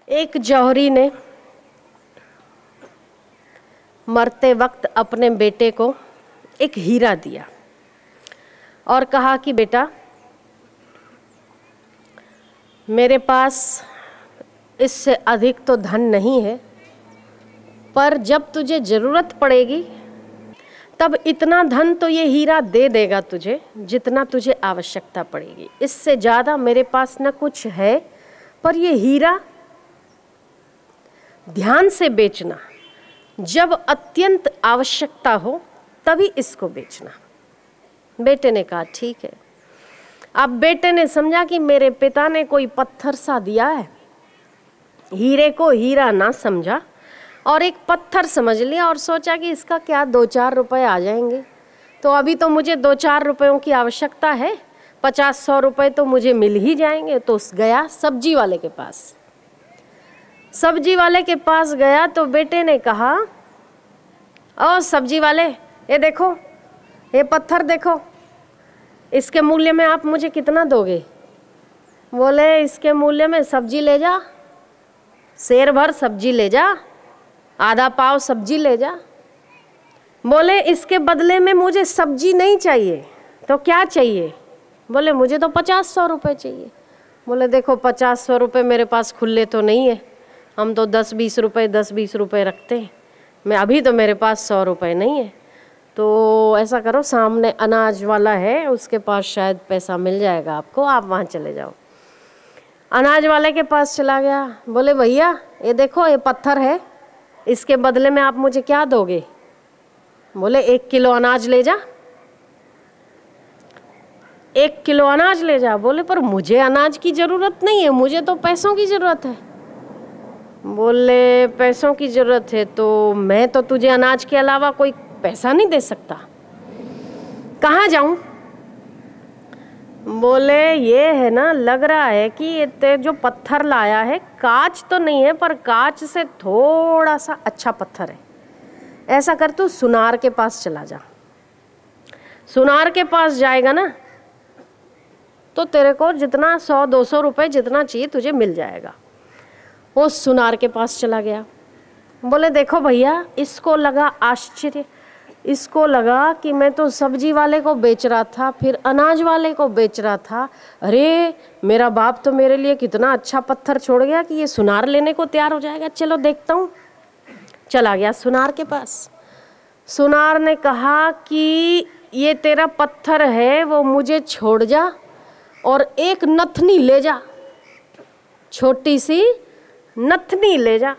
एक जौहरी ने मरते वक्त अपने बेटे को एक हीरा दिया और कहा कि बेटा, मेरे पास इससे अधिक तो धन नहीं है, पर जब तुझे ज़रूरत पड़ेगी तब इतना धन तो ये हीरा दे देगा तुझे जितना तुझे आवश्यकता पड़ेगी। इससे ज़्यादा मेरे पास न कुछ है, पर ये हीरा ध्यान से बेचना, जब अत्यंत आवश्यकता हो तभी इसको बेचना। बेटे ने कहा ठीक है। अब बेटे ने समझा कि मेरे पिता ने कोई पत्थर सा दिया है, हीरे को हीरा ना समझा और एक पत्थर समझ लिया और सोचा कि इसका क्या 2-4 रुपए आ जाएंगे। तो अभी तो मुझे 2-4 रुपयों की आवश्यकता है, 50-100 रुपए तो मुझे मिल ही जाएंगे। तो गया सब्जी वाले के पास। सब्जी वाले के पास गया तो बेटे ने कहा, ओ सब्जी वाले, ये देखो, ये पत्थर देखो, इसके मूल्य में आप मुझे कितना दोगे? बोले इसके मूल्य में सब्जी ले जा, सेर भर सब्जी ले जा, आधा पाव सब्जी ले जा। बोले इसके बदले में मुझे सब्जी नहीं चाहिए, तो क्या चाहिए? बोले मुझे तो 50-100 रुपये चाहिए। बोले देखो 50-100 रुपये मेरे पास खुले तो नहीं है, हम तो 10-20 रुपये रखते हैं। मैं अभी तो मेरे पास 100 रुपये नहीं है, तो ऐसा करो सामने अनाज वाला है, उसके पास शायद पैसा मिल जाएगा आपको, आप वहाँ चले जाओ। अनाज वाले के पास चला गया। बोले भैया ये देखो, ये पत्थर है, इसके बदले में आप मुझे क्या दोगे? बोले 1 किलो अनाज ले जा। 1 किलो अनाज ले जा। बोले पर मुझे अनाज की ज़रूरत नहीं है, मुझे तो पैसों की ज़रूरत है। बोले पैसों की ज़रूरत है तो मैं तो तुझे अनाज के अलावा कोई पैसा नहीं दे सकता, कहाँ जाऊँ? बोले ये है ना, लग रहा है कि ये जो पत्थर लाया है कांच तो नहीं है, पर कांच से थोड़ा सा अच्छा पत्थर है। ऐसा कर तू सुनार के पास चला जा। सुनार के पास जाएगा ना तो तेरे को जितना 100-200 रुपये जितना चाहिए तुझे मिल जाएगा। वो सुनार के पास चला गया। बोले देखो भैया, इसको लगा आश्चर्य, इसको लगा कि मैं तो सब्जी वाले को बेच रहा था, फिर अनाज वाले को बेच रहा था, अरे मेरा बाप तो मेरे लिए कितना अच्छा पत्थर छोड़ गया कि ये सुनार लेने को तैयार हो जाएगा, चलो देखता हूँ। चला गया सुनार के पास। सुनार ने कहा कि ये तेरा पत्थर है वो मुझे छोड़ जा और एक नथनी ले जा, छोटी सी नथनी ले जा।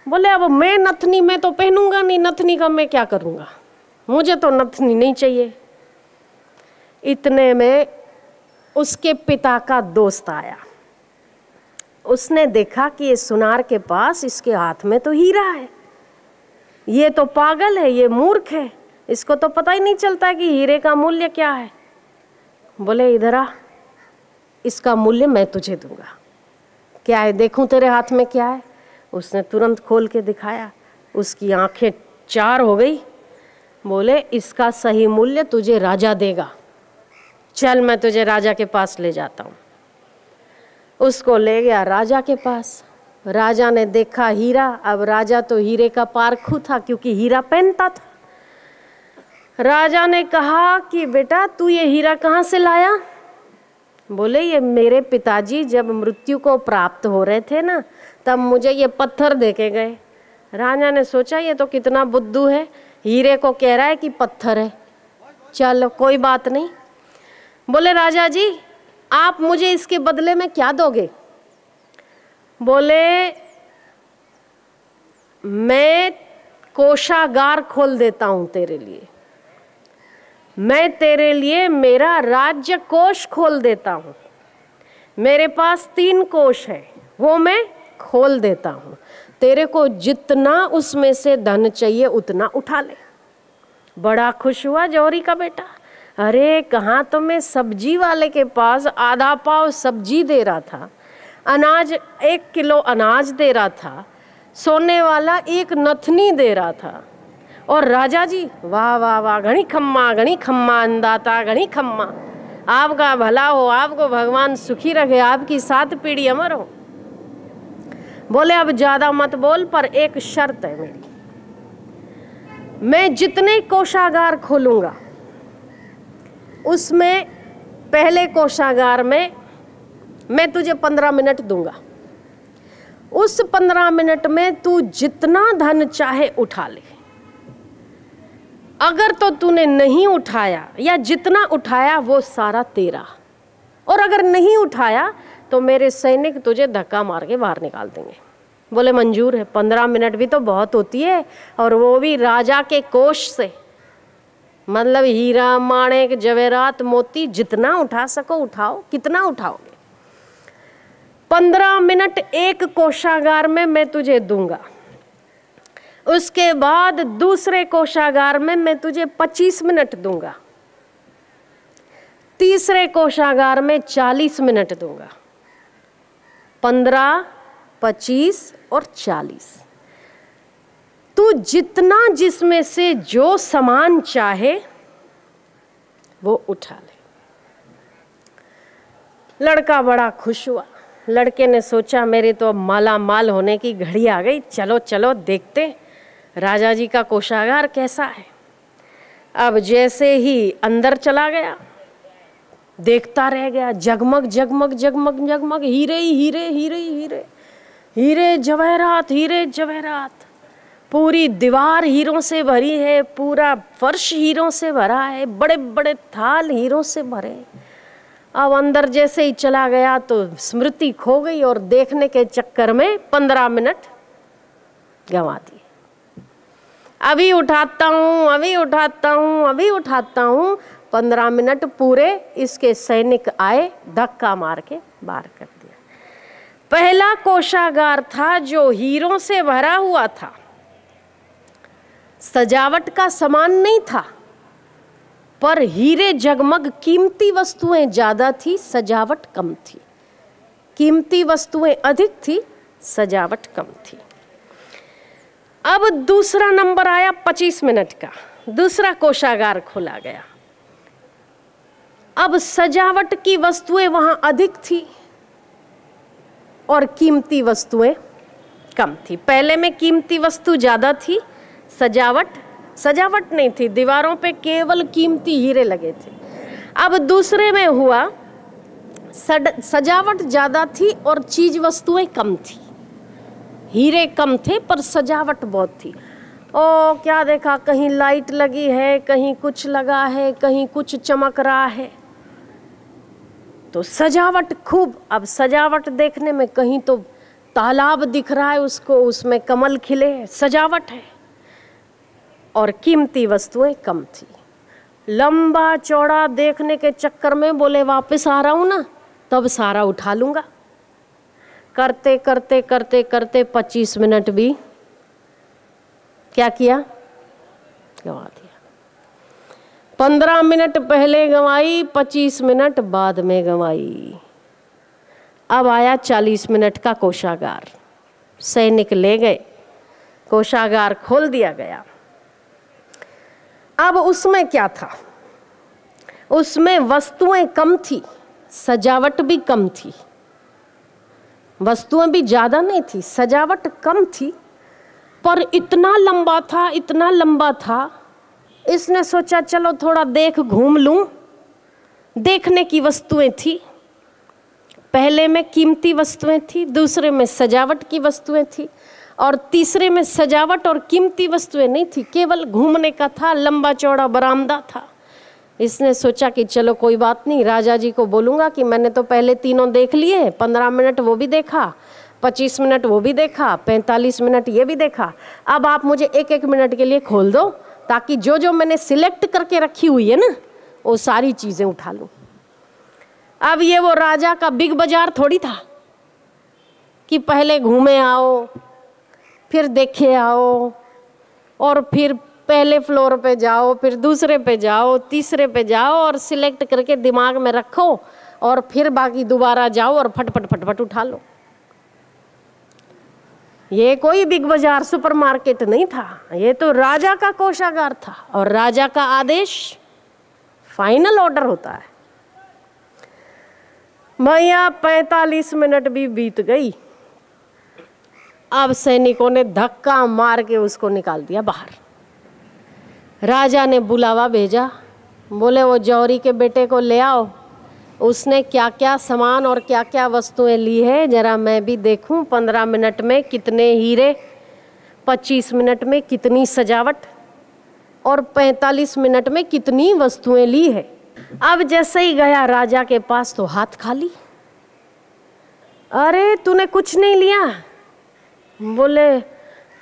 बोले अब मैं नथनी में तो पहनूंगा नहीं, नथनी का मैं क्या करूंगा, मुझे तो नथनी नहीं चाहिए। इतने में उसके पिता का दोस्त आया। उसने देखा कि ये सुनार के पास इसके हाथ में तो हीरा है, ये तो पागल है, ये मूर्ख है, इसको तो पता ही नहीं चलता कि हीरे का मूल्य क्या है। बोले इधर आ, इसका मूल्य मैं तुझे दूंगा। क्या है देखूं तेरे हाथ में क्या है? उसने तुरंत खोल के दिखाया, उसकी आंखें 4 हो गई। बोले इसका सही मूल्य तुझे राजा देगा, चल मैं तुझे राजा के पास ले जाता हूँ। उसको ले गया राजा के पास। राजा ने देखा हीरा। अब राजा तो हीरे का पारखू था क्योंकि हीरा पहनता था। राजा ने कहा कि बेटा तू ये हीरा कहाँ से लाया? बोले ये मेरे पिताजी जब मृत्यु को प्राप्त हो रहे थे ना, तब मुझे ये पत्थर देके गए। राजा ने सोचा ये तो कितना बुद्धू है, हीरे को कह रहा है कि पत्थर है, चलो कोई बात नहीं। बोले राजा जी आप मुझे इसके बदले में क्या दोगे? बोले मैं कोषागार खोल देता हूँ तेरे लिए, मैं तेरे लिए मेरा राज्य कोष खोल देता हूँ। मेरे पास 3 कोष है, वो मैं खोल देता हूँ, तेरे को जितना उसमें से धन चाहिए उतना उठा ले। बड़ा खुश हुआ जौहरी का बेटा। अरे कहाँ तो मैं सब्जी वाले के पास आधा पाव सब्जी दे रहा था, अनाज 1 किलो अनाज दे रहा था, सोने वाला एक नथनी दे रहा था, और राजा जी वाह वाह वाह, घणी खम्मा अंदाता घणी खम्मा, आपका भला हो, आपको भगवान सुखी रखे, आपकी 7 पीढ़ी अमर हो। बोले अब ज्यादा मत बोल, पर एक शर्त है मेरी, मैं जितने कोषागार खोलूंगा उसमें पहले कोषागार में मैं तुझे 15 मिनट दूंगा। उस 15 मिनट में तू जितना धन चाहे उठा ले। अगर तो तूने नहीं उठाया या जितना उठाया वो सारा तेरा, और अगर नहीं उठाया तो मेरे सैनिक तुझे धक्का मार के बाहर निकाल देंगे। बोले मंजूर है। 15 मिनट भी तो बहुत होती है, और वो भी राजा के कोष से, मतलब हीरा माणिक जवेरात मोती जितना उठा सको उठाओ। कितना उठाओगे? 15 मिनट एक कोषागार में मैं तुझे दूंगा। उसके बाद दूसरे कोषागार में मैं तुझे 25 मिनट दूंगा। तीसरे कोषागार में 40 मिनट दूंगा। 15, 25 और 40। तू जितना जिसमें से जो सामान चाहे वो उठा ले। लड़का बड़ा खुश हुआ। लड़के ने सोचा मेरे तो अब माला माल होने की घड़ी आ गई, चलो चलो देखते राजा जी का कोषागार कैसा है। अब जैसे ही अंदर चला गया, देखता रह गया, जगमग जगमग जगमग जगमग, हीरे ही हीरे, हीरे ही हीरे, हीरे जवाहरात, हीरे जवाहरात। पूरी दीवार हीरों से भरी है, पूरा फर्श हीरों से भरा है, बड़े बड़े थाल हीरों से भरे। अब अंदर जैसे ही चला गया तो स्मृति खो गई, और देखने के चक्कर में 15 मिनट गंवा दिए। अभी उठाता हूँ, अभी उठाता हूँ, अभी उठाता हूँ। 15 मिनट पूरे इसके सैनिक आए, धक्का मार के बाहर कर दिया। पहला कोषागार था जो हीरों से भरा हुआ था, सजावट का सामान नहीं था, पर हीरे जगमग, कीमती वस्तुएं ज्यादा थी, सजावट कम थी। कीमती वस्तुएं अधिक थी, सजावट कम थी। अब दूसरा नंबर आया 25 मिनट का, दूसरा कोषागार खोला गया। अब सजावट की वस्तुएं वहां अधिक थी और कीमती वस्तुएं कम थी। पहले में कीमती वस्तु ज्यादा थी, सजावट नहीं थी, दीवारों पे केवल कीमती हीरे लगे थे। अब दूसरे में हुआ सजावट ज्यादा थी और चीज वस्तुएं कम थी। हीरे कम थे पर सजावट बहुत थी। ओ क्या देखा, कहीं लाइट लगी है, कहीं कुछ लगा है, कहीं कुछ चमक रहा है, तो सजावट खूब। अब सजावट देखने में कहीं तो तालाब दिख रहा है उसको, उसमें कमल खिले हैं, सजावट है। और कीमती वस्तुएं कम थी। लंबा चौड़ा देखने के चक्कर में बोले वापस आ रहा हूं ना, तब सारा उठा लूंगा। करते करते करते करते 25 मिनट भी क्या किया, गंवा दिया। 15 मिनट पहले गंवाई, 25 मिनट बाद में गंवाई। अब आया 40 मिनट का कोषागार। सैनिक ले गए, कोषागार खोल दिया गया। अब उसमें क्या था, उसमें वस्तुएं कम थी, सजावट भी कम थी। वस्तुएं भी ज्यादा नहीं थी, सजावट कम थी, पर इतना लंबा था, इतना लंबा था। इसने सोचा चलो थोड़ा देख घूम लूं। देखने की वस्तुएं थी, पहले में कीमती वस्तुएं थी, दूसरे में सजावट की वस्तुएं थी, और तीसरे में सजावट और कीमती वस्तुएं नहीं थी, केवल घूमने का था। लंबा चौड़ा बरामदा था। इसने सोचा कि चलो कोई बात नहीं, राजा जी को बोलूँगा कि मैंने तो पहले तीनों देख लिए, 15 मिनट वो भी देखा, 25 मिनट वो भी देखा, 45 मिनट ये भी देखा। अब आप मुझे एक एक मिनट के लिए खोल दो, ताकि जो जो मैंने सिलेक्ट करके रखी हुई है ना, वो सारी चीज़ें उठा लूँ। अब ये वो राजा का बिग बाजार थोड़ी था कि पहले घूमे आओ, फिर देखे आओ, और फिर पहले फ्लोर पे जाओ, फिर दूसरे पे जाओ, तीसरे पे जाओ, और सिलेक्ट करके दिमाग में रखो, और फिर बाकी दोबारा जाओ और फटफट फटफट उठा लो। ये कोई बिग बाजार सुपरमार्केट नहीं था, ये तो राजा का कोषागार था, और राजा का आदेश फाइनल ऑर्डर होता है। भैया 45 मिनट भी बीत गई, अब सैनिकों ने धक्का मार के उसको निकाल दिया बाहर। राजा ने बुलावा भेजा, बोले वो जौहरी के बेटे को ले आओ, उसने क्या क्या सामान और क्या क्या वस्तुएं ली है जरा मैं भी देखूं। 15 मिनट में कितने हीरे, 25 मिनट में कितनी सजावट और 45 मिनट में कितनी वस्तुएं ली है। अब जैसे ही गया राजा के पास तो हाथ खाली। अरे तूने कुछ नहीं लिया? बोले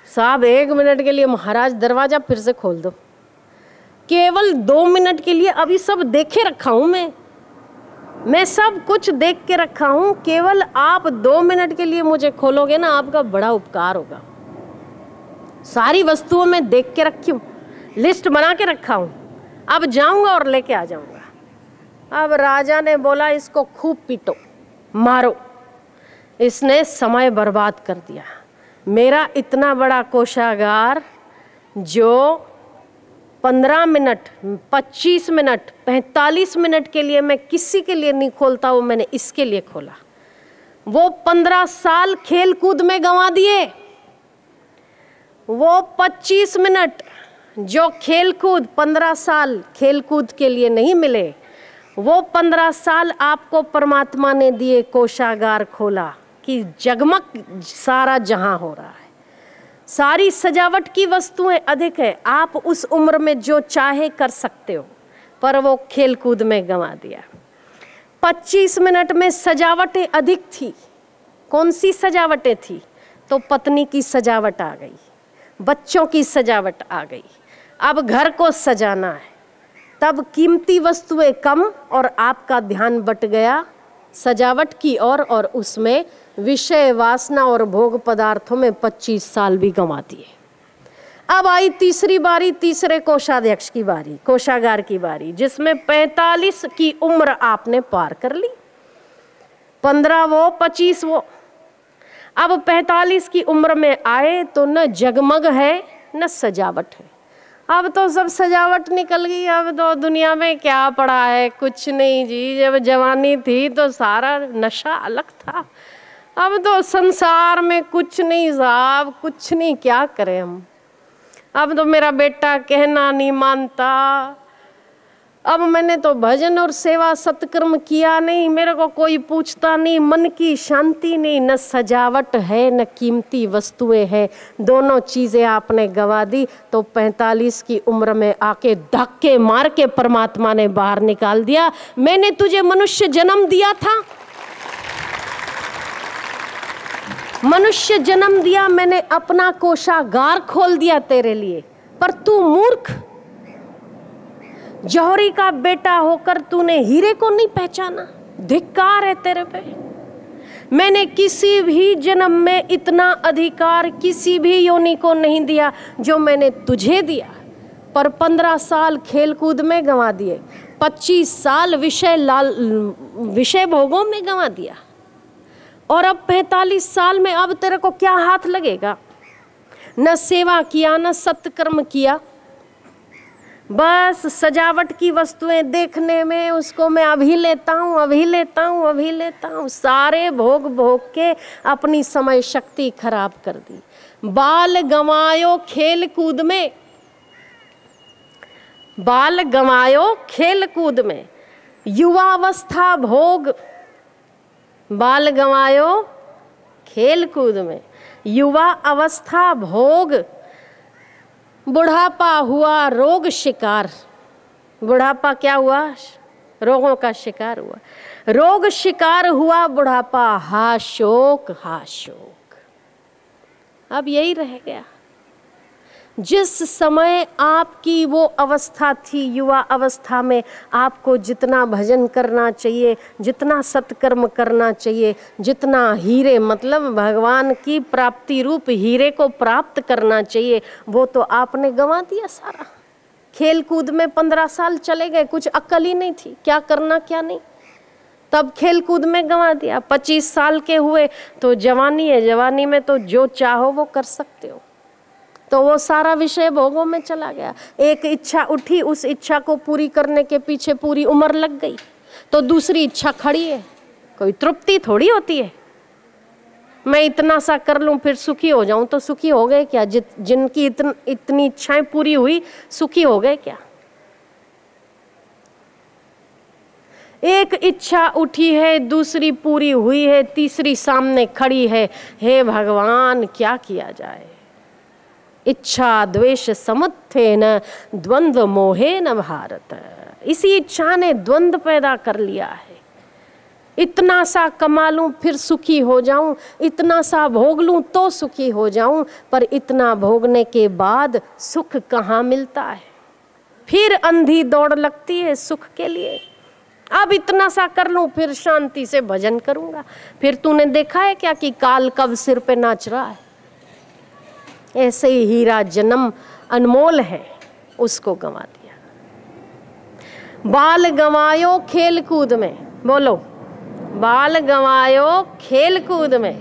साहब 1 मिनट के लिए महाराज दरवाजा फिर से खोल दो। केवल 2 मिनट के लिए, अभी सब देखे रखा हूं मैं सब कुछ देख के रखा हूं, केवल आप 2 मिनट के लिए मुझे खोलोगे ना, आपका बड़ा उपकार होगा। सारी वस्तुओं में देख के रखी हूं, लिस्ट बना के रखा हूं, अब जाऊंगा और लेके आ जाऊंगा। अब राजा ने बोला इसको खूब पीटो, मारो, इसने समय बर्बाद कर दिया। मेरा इतना बड़ा कोषागार जो 15 मिनट, 25 मिनट, 45 मिनट के लिए मैं किसी के लिए नहीं खोलता, वो मैंने इसके लिए खोला। वो 15 साल खेल कूद में गंवा दिए। वो 25 मिनट जो खेल कूद 15 साल खेल कूद के लिए नहीं मिले, वो 15 साल आपको परमात्मा ने दिए। कोषागार खोला कि जगमग सारा जहां हो रहा है, सारी सजावट की वस्तुएं अधिक है, आप उस उम्र में जो चाहे कर सकते हो, पर वो खेल कूद में गंवा दिया। 25 मिनट में सजावटें अधिक थी। कौन सी सजावटें थी? तो पत्नी की सजावट आ गई, बच्चों की सजावट आ गई, अब घर को सजाना है। तब कीमती वस्तुएं कम और आपका ध्यान बट गया सजावट की ओर, और उसमें विषय वासना और भोग पदार्थों में 25 साल भी गंवा दिए। अब आई तीसरी बारी, तीसरे कोषाध्यक्ष की बारी, कोषागार की बारी, जिसमें 45 की उम्र आपने पार कर ली। 15 वो, 25 वो। अब 45 की उम्र में आए तो न जगमग है न सजावट है। अब तो सब सजावट निकल गई, अब तो दुनिया में क्या पड़ा है, कुछ नहीं जी। जब जवानी थी तो सारा नशा अलग था, अब तो संसार में कुछ नहीं साहब, कुछ नहीं, क्या करें हम। अब तो मेरा बेटा कहना नहीं मानता, अब मैंने तो भजन और सेवा सत्कर्म किया नहीं, मेरे को कोई पूछता नहीं, मन की शांति नहीं, न सजावट है न कीमती वस्तुएं हैं, दोनों चीज़ें आपने गंवा दी। तो 45 की उम्र में आके धक्के मार के परमात्मा ने बाहर निकाल दिया। मैंने तुझे मनुष्य जन्म दिया था, मनुष्य जन्म दिया, मैंने अपना कोषागार खोल दिया तेरे लिए, पर तू मूर्ख, जौहरी का बेटा होकर तूने हीरे को नहीं पहचाना। धिक्कार है तेरे पे। मैंने किसी भी जन्म में इतना अधिकार किसी भी योनि को नहीं दिया जो मैंने तुझे दिया, पर 15 साल खेलकूद में गंवा दिए, 25 साल विषय भोगों में गंवा दिया, और अब 45 साल में अब तेरे को क्या हाथ लगेगा? न सेवा किया न सत्कर्म किया, बस सजावट की वस्तुएं देखने में उसको मैं अभी लेता हूँ, अभी लेता हूँ, अभी लेता हूँ, सारे भोग भोग के अपनी समय शक्ति खराब कर दी। बाल गंवायो खेल कूद में, बाल गंवायो खेल कूद में, युवावस्था भोग, बाल गंवायो खेल कूद में, युवा अवस्था भोग, बुढ़ापा हुआ रोग शिकार। बुढ़ापा क्या हुआ? रोगों का शिकार हुआ, रोग शिकार हुआ बुढ़ापा, हा शोक हा शोक। अब यही रह गया। जिस समय आपकी वो अवस्था थी, युवा अवस्था में आपको जितना भजन करना चाहिए, जितना सत्कर्म करना चाहिए, जितना हीरे मतलब भगवान की प्राप्ति रूप हीरे को प्राप्त करना चाहिए, वो तो आपने गंवा दिया सारा। खेल कूद में 15 साल चले गए, कुछ अक्ल ही नहीं थी क्या करना क्या नहीं, तब खेल कूद में गंवा दिया। 25 साल के हुए तो जवानी है, जवानी में तो जो चाहो वो कर सकते हो, तो वो सारा विषय भोगों में चला गया। एक इच्छा उठी, उस इच्छा को पूरी करने के पीछे पूरी उम्र लग गई, तो दूसरी इच्छा खड़ी है, कोई तृप्ति थोड़ी होती है। मैं इतना सा कर लूं फिर सुखी हो जाऊं, तो सुखी हो गए क्या? जिनकी इतनी इच्छाएं पूरी हुई सुखी हो गए क्या? एक इच्छा उठी है, दूसरी पूरी हुई है, तीसरी सामने खड़ी है। हे भगवान, क्या किया जाए? इच्छा द्वेष समुत्थेन द्वंद्व मोहेन भारत। इसी इच्छा ने द्वंद्व पैदा कर लिया है। इतना सा कमा लूं फिर सुखी हो जाऊं, इतना सा भोग लूं तो सुखी हो जाऊं, पर इतना भोगने के बाद सुख कहाँ मिलता है? फिर अंधी दौड़ लगती है सुख के लिए। अब इतना सा कर लूं फिर शांति से भजन करूंगा। फिर तूने देखा है क्या कि काल कब सिर पे नाच रहा है? ऐसे ही हीरा जन्म अनमोल है, उसको गंवा दिया। बाल गंवायो खेल कूद में, बोलो, बाल गंवायो खेल कूद में,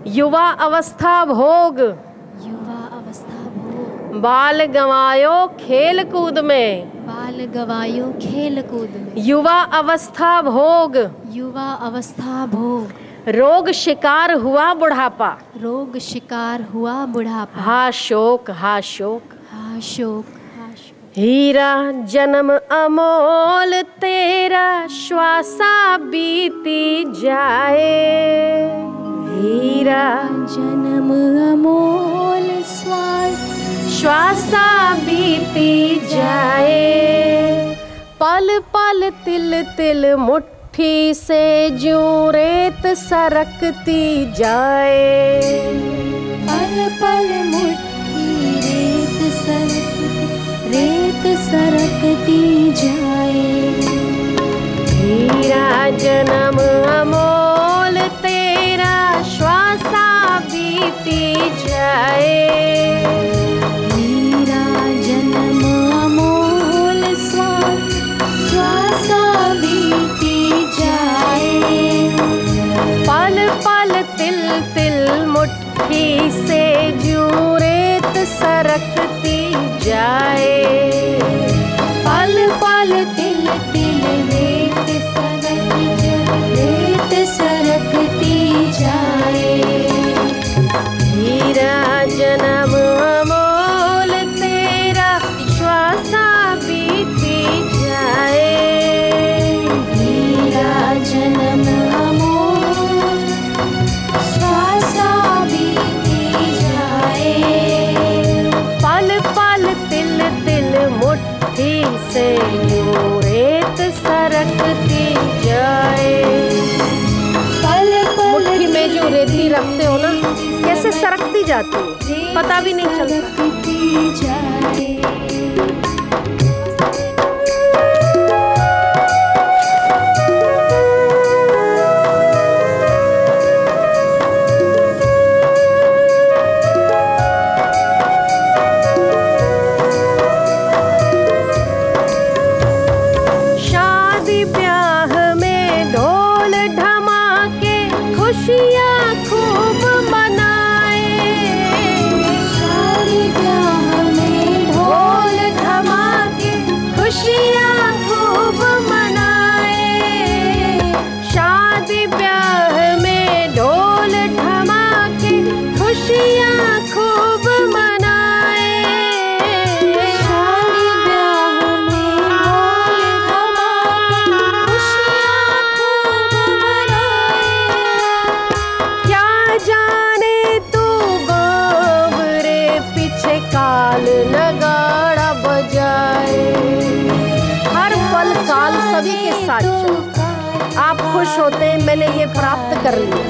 युवा अवस्था भोग, युवा अवस्था भोग, बाल गंवायो खेल कूद में, बाल गवायो खेल कूद में, युवा अवस्था भोग, युवा अवस्था भोग, रोग शिकार हुआ बुढ़ापा, रोग शिकार हुआ बुढ़ापा, हा शोक हा शोक, हा शोक हा शोक। हीरा जन्म अमोल तेरा श्वासा बीती जाए, हीरा जन्म अमोल श्वासा बीती जाए, पल पल तिल तिल मुट्ठी से जूं रेत सरकती जाए, पल पल मुट्ठी रेत सरकती जाए, हीरा जन्म अमोल तेरा श्वासा बीती जाए, हीरा जन्म अमोल श्वासा बीती जाए, पल पल तिल तिल मुट्ठी से जूं रेत सरकती जाए, पल पल तिल तिल रेत सरकती जाए, हीरा जन्म अमोल तेरा श्वासा बीती जाए, हीरा जन्म अमोल श्वासा बीती जाए, पल पल तिल तिल मुट्ठी से यूं रेत सरकती जाए। पल पल मुट्ठी में जो रेती रखते हो ना, कैसे सरकती जाती है पता भी नहीं चलता। सरकती जाए, शादी ब्याह में ढोल ढमाके खुशियाँ खूब मनाए, शादी ब्याह में ढोल धमाके खुशियाँ खूब मनाए, शादी ब्याह में ढोल धमाके खुशियाँ खूब मनाए, शादी ब्याह में ढोल धमाके खुशियाँ खूब मनाए, क्या जाने तू गोबरे पीछे काल नगाड़ा बजाए। हर पल काल सभी के साथ चलता। आप खुश होते हैं मैंने ये प्राप्त कर लिया,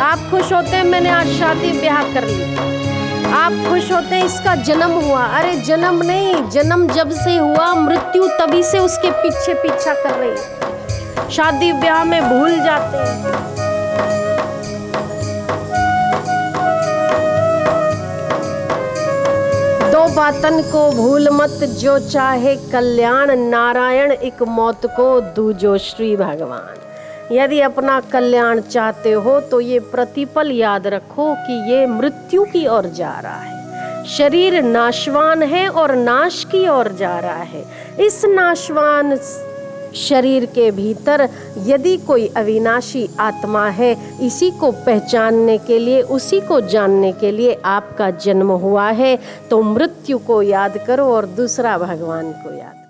आप खुश होते हैं मैंने आज शादी ब्याह कर लिया, आप खुश होते हैं इसका जन्म हुआ। अरे जन्म नहीं, जन्म जब से हुआ मृत्यु तभी से उसके पीछे पीछा कर रही है। शादी ब्याह में भूल जाते हैं। दो बातन को भूल मत, जो चाहे कल्याण नारायण, एक मौत को दूजो श्री भगवान। यदि अपना कल्याण चाहते हो तो ये प्रतिपल याद रखो कि ये मृत्यु की ओर जा रहा है। शरीर नाशवान है और नाश की ओर जा रहा है। इस नाशवान शरीर के भीतर यदि कोई अविनाशी आत्मा है, इसी को पहचानने के लिए, उसी को जानने के लिए आपका जन्म हुआ है, तो मृत्यु को याद करो और दूसरा भगवान को याद करो।